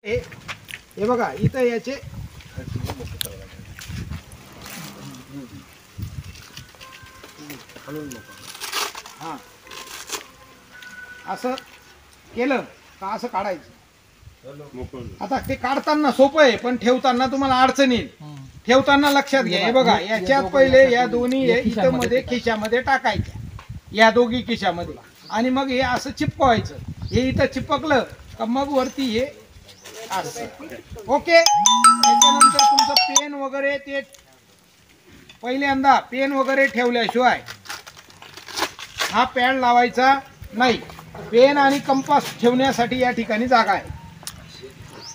हे बघा इथं याचे हा असं केलं का असं काढायचं. आता ते काढताना सोपं आहे पण ठेवताना तुम्हाला अडचण येईल. ठेवताना लक्षात घ्या. हे बघा याच्यात पहिले या दोन्ही इथं मध्ये खिशामध्ये टाकायच्या, या दोघी खिशामध्ये, आणि मग हे असं चिपकवायचं. हे इथं चिपकलं का मग वरती हे असं. ओके. त्याच्यानंतर तुमचं पेन वगैरे ते पहिल्यांदा पेन वगैरे ठेवल्याशिवाय हा पॅड लावायचा नाही. पेन आणि कंपास ठेवण्यासाठी या ठिकाणी जागा आहे,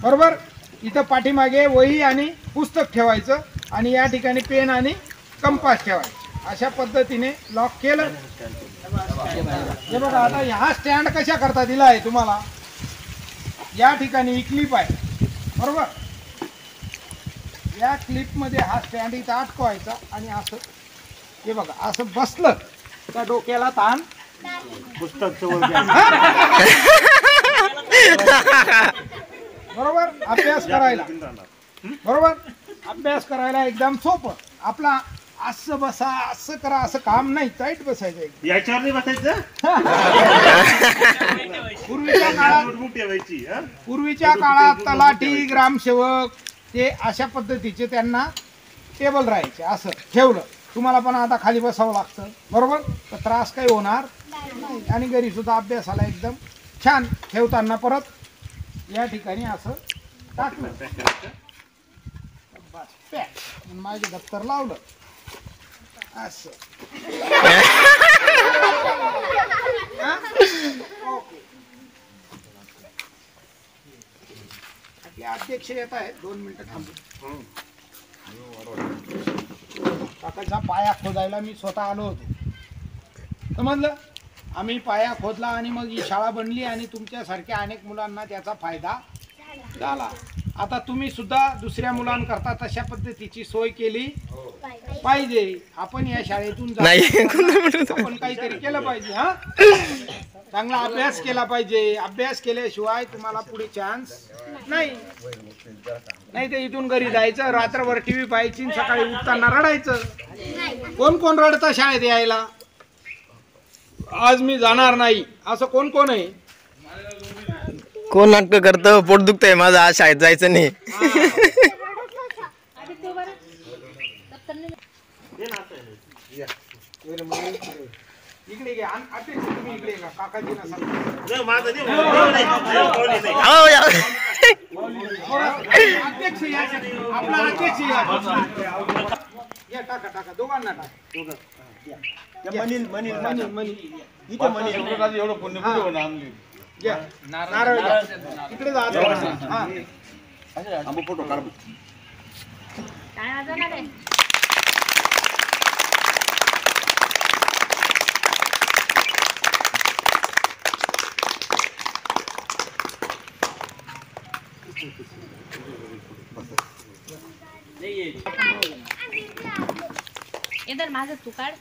बरोबर. इथं पाठीमागे वही आणि पुस्तक ठेवायचं आणि या ठिकाणी पेन आणि कंपास ठेवायचं. अशा पद्धतीने लॉक केलं. हे बघा आता हा स्टँड कशा करता दिला आहे तुम्हाला. या ठिकाणी ही क्लिप आहे, बरोबर. या क्लिप मध्ये हा स्टँड इथं अटकवायचा आणि असं हे बघा असं बसलं का डोक्याला ताण पुस्तक बरोबर. अभ्यास करायला बरोबर, अभ्यास करायला एकदम सोपं. आपला असं बसा असं करा असं काम नाही. टाईट बसायचं, याच्यावर नाही बसायचं. पूर्वीच्या काळात तलाठी ग्रामसेवक ते अशा पद्धतीचे त्यांना टेबल राहायचे. असं ठेवलं तुम्हाला पण आता खाली बसावं लागतं, बरोबर. तर त्रास काही होणार नाही आणि घरी सुद्धा अभ्यासाला एकदम छान. ठेवताना परत या ठिकाणी असं टाकलं बस पॅक. माझे दप्तर लावलं असं. ओके. आपले अध्यक्ष येत आहेत, 2 मिनिटं थांबू. काकाचा पाया खोदायला मी स्वतः आलो होतो, समजलं. आम्ही पाया खोदला आणि मग ही शाळा बनली आणि तुमच्यासारख्या अनेक मुलांना त्याचा फायदा झाला. आता तुम्ही सुद्धा दुसऱ्या मुलांकरता तशा पद्धतीची सोय केली पाहिजे. आपण या शाळेतून आपण काहीतरी केलं पाहिजे. हा, चांगला अभ्यास केला पाहिजे. अभ्यास केल्याशिवाय तुम्हाला पुढे चान्स नाही. नाही तर इथून घरी जायचं, रात्रभर टीव्ही पाहायची, सकाळी उठताना रडायचं. कोण कोण रडतं शाळेत यायला. आज मी जाणार नाही असं कोण कोण आहे. कोण नाटक करतं, पोट दुखतंय माझं, आज शाळेत जायचं नाही. इकडे घ्या. तुम्ही इकडे का काकाजींना अध्यक्ष या, आपला अध्यक्ष या. टाका टाका दोघांना टाका. मनील मनील मनील मनील इथे मनील एवढं पुण्य कुठे होणार. नारळ इकडे जा. हा फोटो काढ. काय वाजवणार आहे. माझं तू काढ.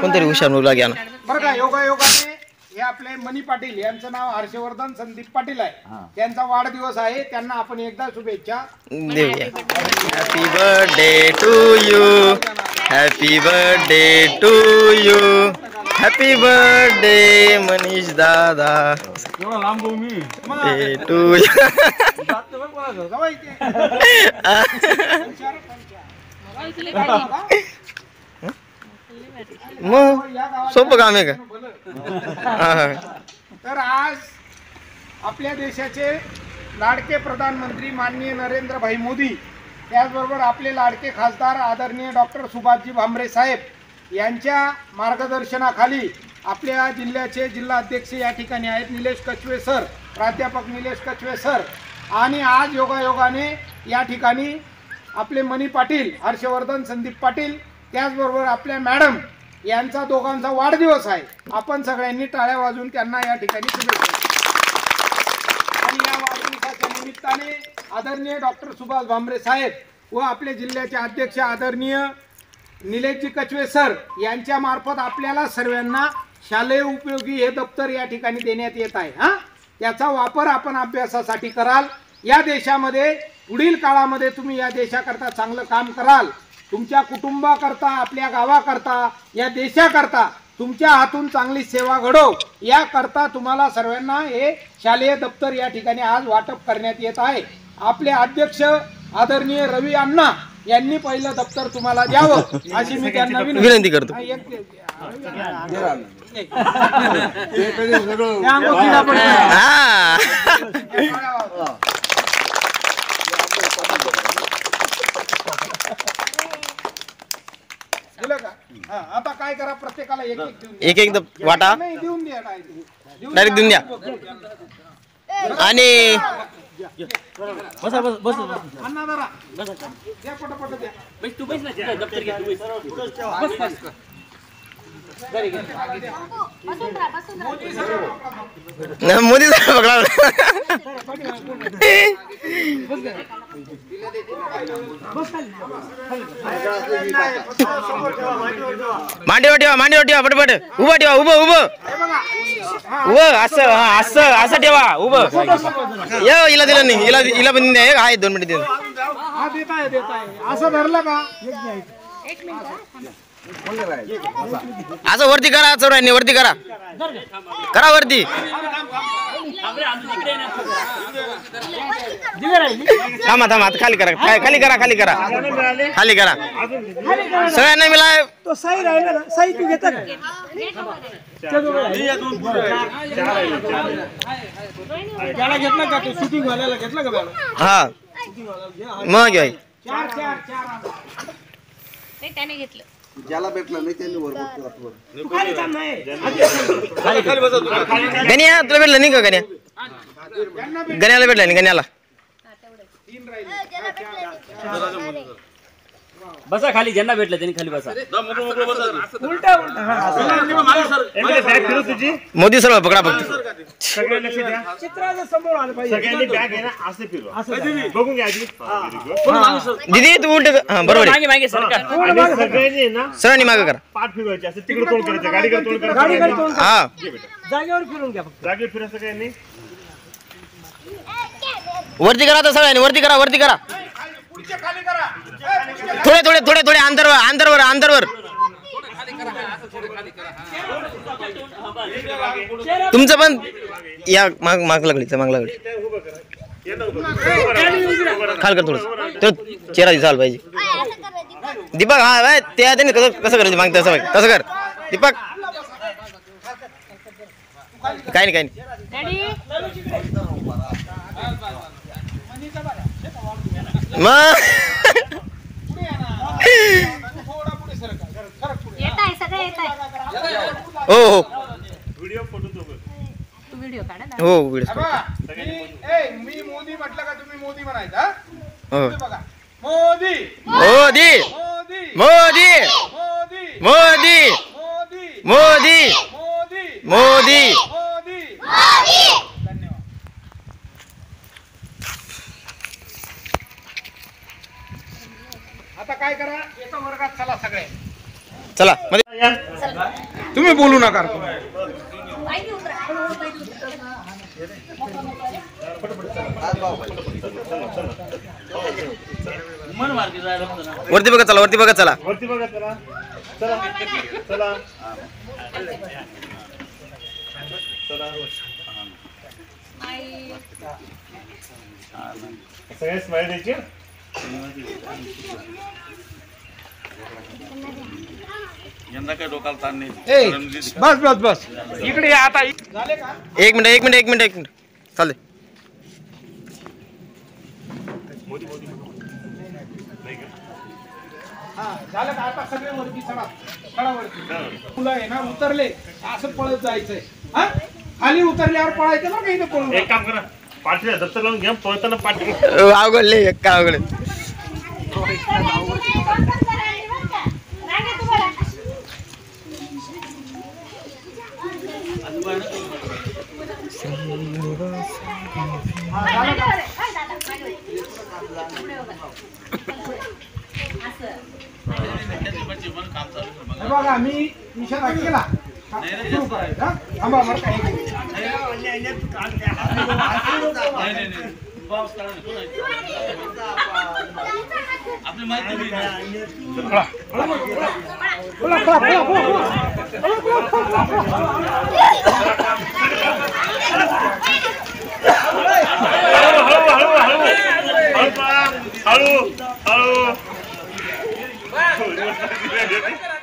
कोणतरी हुशार मुलगा घ्या ना. बरं का, योगायोगाने हे आपले मनी पाटील यांचं नाव हर्षवर्धन संदीप पाटील आहे. त्यांचा वाढदिवस आहे, त्यांना आपण एकदा शुभेच्छा देऊया. Happy birthday to you, happy birthday to you, happy birthday Manish दादा. एवढा लांब जाऊ मी टू यू. मग सोपं काम आहे का. तर आज आपल्या देशाचे लाडके प्रधानमंत्री माननीय नरेंद्रभाई मोदी, त्याचबरोबर आपले लाडके खासदार आदरणीय डॉक्टर सुभाषजी भामरे साहेब यांच्या मार्गदर्शनाखाली आपल्या जिल्ह्याचे जिल्हा अध्यक्ष या ठिकाणी आहेत, निलेश कचवे सर, प्राध्यापक निलेश कचवे सर. आणि आज योगायोगाने या ठिकाणी आपले मनी पाटील हर्षवर्धन संदीप पाटील, त्याचबरोबर आपल्या मॅडम यांचा दोघांचा वाढदिवस आहे. आपण सगळ्यांनी टाळ्या वाजवून त्यांना या ठिकाणी शुभेच्छा. आणि या वाढदिवसाच्या निमित्ताने आदरणीय डॉक्टर सुभाष भामरे साहेब व आपले जिल्ह्याचे अध्यक्ष आदरणीय निलेशजी कचवे सर यांच्या मार्फत आपल्याला सर्वांना शालेय उपयोगी हे दप्तर या ठिकाणी देण्यात येत आहे. हा, त्याचा वापर आपण अभ्यासासाठी कराल. या देशामध्ये पुढील काळामध्ये तुम्ही या देशाकरता चांगलं काम कराल. तुमच्या कुटुंबाकरता, आपल्या गावाकरता, या देशाकरता तुमच्या हातून चांगली सेवा घडो याकरता तुम्हाला सर्वांना हे शालेय दप्तर या ठिकाणी आज वाटप करण्यात येत आहे. आपले अध्यक्ष आदरणीय रवी अण्णा यांनी पहिलं दप्तर तुम्हाला द्यावं अशी मी त्यांना विनंती करतो. आता काय करा, प्रत्येकाला एक एक देऊन एक एक वाटा नाही देऊन द्या, डायरेक्ट देऊन द्या. आणि अण्णा जरा द्या, पटापट द्या. मोदी साहेब पकडा. मांडीवर ठेवा, मांडीवर ठेवा, पटपट उभं ठेवा, उभं उभं उभं असं, हा असं असं ठेवा उभं. ये हिला दिलं नाही, हिला पण द्या. एक आहे 2 मिनिट देतो. हा देत आहे असं धरलं का? एक मिनिट. असं वरती करा, चौऱ्यांनी वरती करा, करा वरती. थांबा थांबा, खाली करा, खाली करा, खाली करा, खाली करा. सगळ्यांना मिळाय तो सही राहिला ना, सही तू घेता का? त्याला घेतलं का? ते शूटिंग वाल्याला घेतलं का? हा मग घ्या. नाही त्याने घेतलं. ज्याला भेटलं नाही त्यांनी वर तू खाली थांब नाही. गण्या तुला भेटलं नाही का? गण्याला भेटलं नाही, गण्याला. बसा खाली, ज्यांना भेटलं त्यांनी खाली बसा. उलटा बॅग फिरू तुझी. मोदी सर्व पकडा फक्त. चित्राच्या समोर आलं पाहिजे. सगळ्यांनी बॅग आहे ना असे फिरवा, बघून घ्या आधी. दीदी तू उलट, हा बरोबर आहे. मागे मागे सरकार. आणि सगळ्यांनी ना सगळ्यांनी मागे करा. पाठ फिरवायची असं, तिकडे तोंड करायचं, गाडीकडे तोंड गाडीकडे करायचं. तोंड हा जागेवर फिरून घ्या फक्त. जागे फिरा सगळ्यांनी. वरती करा आता सगळ्यांनी, वरती करा, वरती करा. थोडे थोडे थोडे थोडे अंतरवर, अंतरवर, अंतरवर. तुमचं पण या माग मागला गडीचं, मागला गडी खाल कर थोडं, तो चेहरा दिसायला पाहिजे. दीपक हा बाय ते त्यांनी कसं करायचं मागतं असं, तसं कर दीपक. काही नाही, काही नाही. मग येत आहे, सगळं येत आहे. हो हो व्हिडिओ फोटो तो तू व्हिडिओ काढा ना. हो व्हिडिओ. मी मोदी म्हटलं का तुम्ही मोदी म्हणायचं? हो बघा, मोदी मोदी मोदी मोदी मोदी मोदी मोदी मोदी मोदी मोदी. मोदी. धन्यवाद. आता काय करा, एका वर्गात चला सगळे. चला मध्ये. तुम्ही बोलू नका. वरती बघा, चला वरती बघा, चला वरती बघा. चला चला चला चला. सगळे स्माईल द्यायची. ए, बस बस बस इकडे या आता. झाले का? एक मिनिट एक मिनिट एक मिनिट एक मिनिट चालते. हा झालं का? आता सगळे वरती चढा, चढा वरती. मुलं आहे ना उतरले असं पळत जायचंय. हा खाली उतरल्यावर पळायचं ना, काही पळून. एक काम करा, पाठीला दप्तर लावून घ्या, पळताना पाठ. अवघडले एक का अवघड. बघा मी इशारा केला सुरू करायचा. थांबा बरं का. हळू हळू हळू